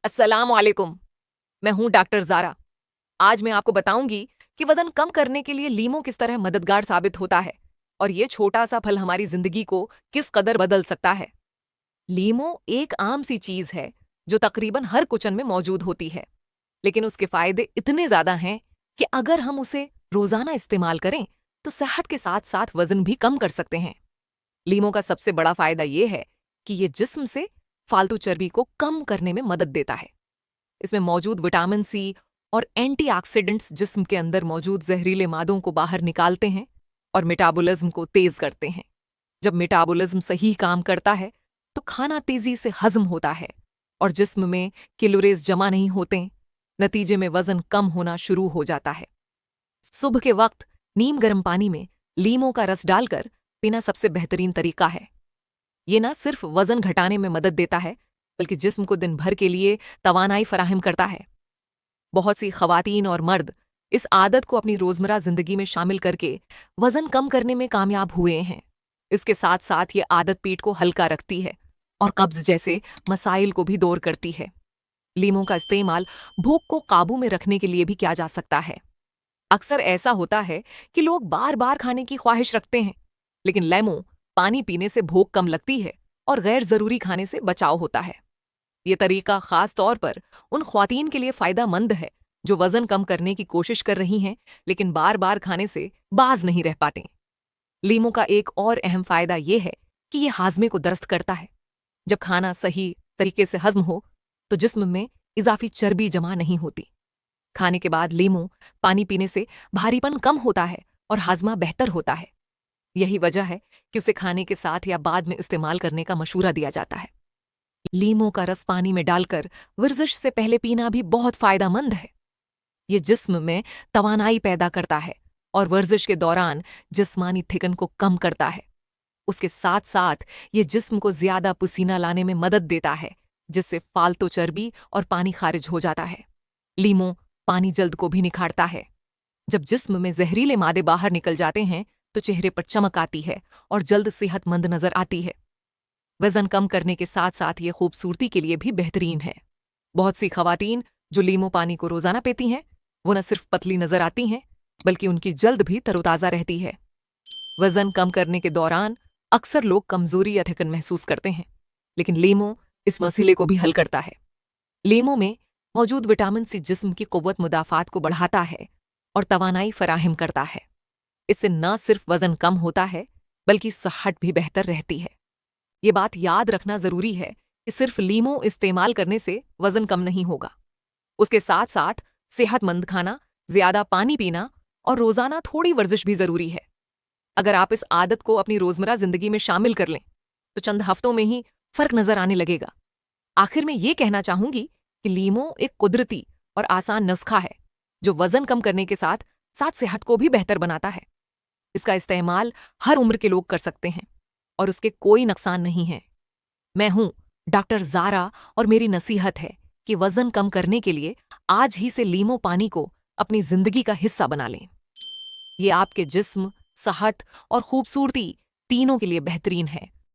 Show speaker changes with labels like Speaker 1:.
Speaker 1: अस्सलाम वालेकुम। मैं हूँ डॉक्टर ज़ारा। आज मैं आपको बताऊंगी कि वजन कम करने के लिए लीमो किस तरह मददगार साबित होता है और ये छोटा सा फल हमारी जिंदगी को किस कदर बदल सकता है। लीमो एक आम सी चीज है जो तकरीबन हर किचन में मौजूद होती है, लेकिन उसके फायदे इतने ज्यादा हैं कि अगर हम उसे रोजाना इस्तेमाल करें तो सेहत के साथ साथ वजन भी कम कर सकते हैं। लीमो का सबसे बड़ा फायदा ये है कि ये जिस्म से फालतू चर्बी को कम करने में मदद देता है। इसमें मौजूद विटामिन सी और एंटीऑक्सीडेंट्स जिस्म के अंदर मौजूद जहरीले मादों को बाहर निकालते हैं और मेटाबॉलिज्म को तेज करते हैं। जब मेटाबॉलिज्म सही काम करता है तो खाना तेजी से हजम होता है और जिस्म में कैलोरीज जमा नहीं होते। नतीजे में वजन कम होना शुरू हो जाता है। सुबह के वक्त नीम गर्म पानी में लीमों का रस डालकर पीना सबसे बेहतरीन तरीका है। ये ना सिर्फ वजन घटाने में मदद देता है बल्कि जिस्म को दिन भर के लिए तवानाई फराहम करता है। बहुत सी खवातीन और मर्द इस आदत को अपनी रोजमर्रा जिंदगी में शामिल करके वजन कम करने में कामयाब हुए हैं। इसके साथ साथ ये आदत पेट को हल्का रखती है और कब्ज जैसे मसाइल को भी दूर करती है। लीमों का इस्तेमाल भूख को काबू में रखने के लिए भी किया जा सकता है। अक्सर ऐसा होता है कि लोग बार बार खाने की ख्वाहिश रखते हैं, लेकिन लेमो पानी पीने से भूख कम लगती है और गैर जरूरी खाने से बचाव होता है। ये तरीका खास तौर पर उन ख्वातीन के लिए फायदेमंद है जो वजन कम करने की कोशिश कर रही हैं लेकिन बार बार खाने से बाज नहीं रह पाते। लीमो का एक और अहम फायदा ये है कि ये हाजमे को दुरुस्त करता है। जब खाना सही तरीके से हजम हो तो जिस्म में इजाफी चर्बी जमा नहीं होती। खाने के बाद लीमो पानी पीने से भारीपन कम होता है और हाजमा बेहतर होता है। यही वजह है कि उसे खाने के साथ या बाद में इस्तेमाल करने का मशूरा दिया जाता है। लीमों का रस पानी में डालकर वर्जिश से पहले पीना भी बहुत फायदेमंद है। ये जिस्म में तवानाई पैदा करता है और वर्जिश के दौरान जिस्मानी थिकन को कम करता है। उसके साथ साथ ये जिस्म को ज्यादा पसीना लाने में मदद देता है, जिससे फालतू चर्बी और पानी खारिज हो जाता है। लीमो पानी जल्द को भी निखारता है। जब जिस्म में जहरीले मादे बाहर निकल जाते हैं तो चेहरे पर चमक आती है और जल्द सेहतमंद नजर आती है। वजन कम करने के साथ साथ ये खूबसूरती के लिए भी बेहतरीन है। बहुत सी खवातीन जो लीमो पानी को रोजाना पीती हैं वो न सिर्फ पतली नजर आती हैं बल्कि उनकी जल्द भी तरोताजा रहती है। वजन कम करने के दौरान अक्सर लोग कमजोरी या थकन महसूस करते हैं, लेकिन लीमो इस मसले को भी हल करता है। लीमो में मौजूद विटामिन सी जिस्म की कुव्वत मुदाफात को बढ़ाता है और तवानाई फराहम करता है। इससे न सिर्फ वजन कम होता है बल्कि सेहत भी बेहतर रहती है। ये बात याद रखना जरूरी है कि सिर्फ लीमो इस्तेमाल करने से वजन कम नहीं होगा। उसके साथ साथ सेहतमंद खाना, ज्यादा पानी पीना और रोजाना थोड़ी वर्जिश भी जरूरी है। अगर आप इस आदत को अपनी रोजमर्रा जिंदगी में शामिल कर लें तो चंद हफ्तों में ही फर्क नजर आने लगेगा। आखिर में ये कहना चाहूंगी कि लीमो एक कुदरती और आसान नुस्खा है जो वजन कम करने के साथ साथ सेहत को भी बेहतर बनाता है। इसका इस्तेमाल हर उम्र के लोग कर सकते हैं और उसके कोई नुकसान नहीं है। मैं हूं डॉक्टर ज़ारा और मेरी नसीहत है कि वजन कम करने के लिए आज ही से लीमो पानी को अपनी जिंदगी का हिस्सा बना लें। ये आपके जिस्म, सेहत और खूबसूरती तीनों के लिए बेहतरीन है।